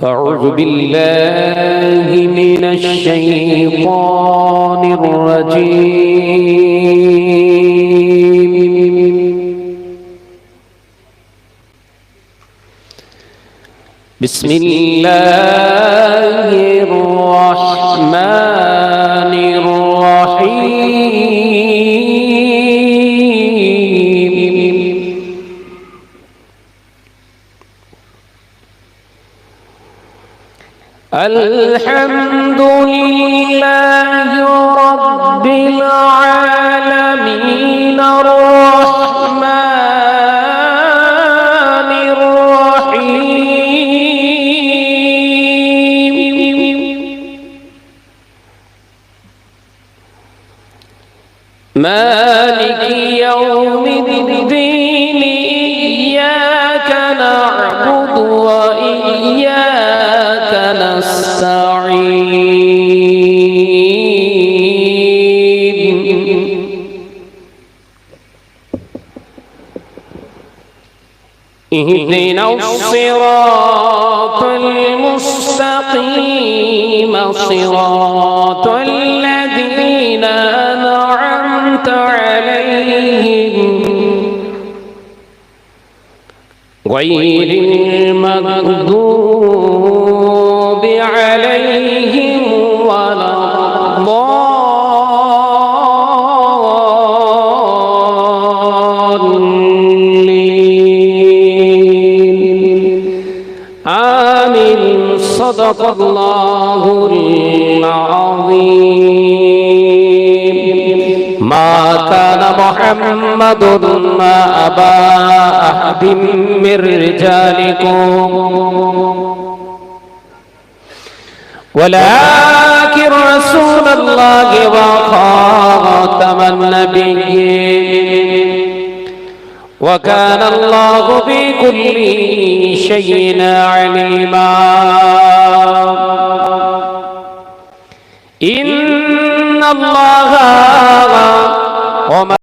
أعوذ بالله من الشيطان الرجيم. بسم الله الرحمن الرحيم. الحمد لله رب العالمين الرحمن الرحيم مالك يوم الدين إياك نعبد وإياك نستعين اهدنا الصراط المستقيم صراط الذين أنعمت عليهم غير المغضوب عليهم ولا الضالين آمين. صدق الله العظيم. ما كان محمد أبا أحد من رجالكم ولكن رسول الله وخاتم النبيين وكان الله بكل شيء عليما. إن الله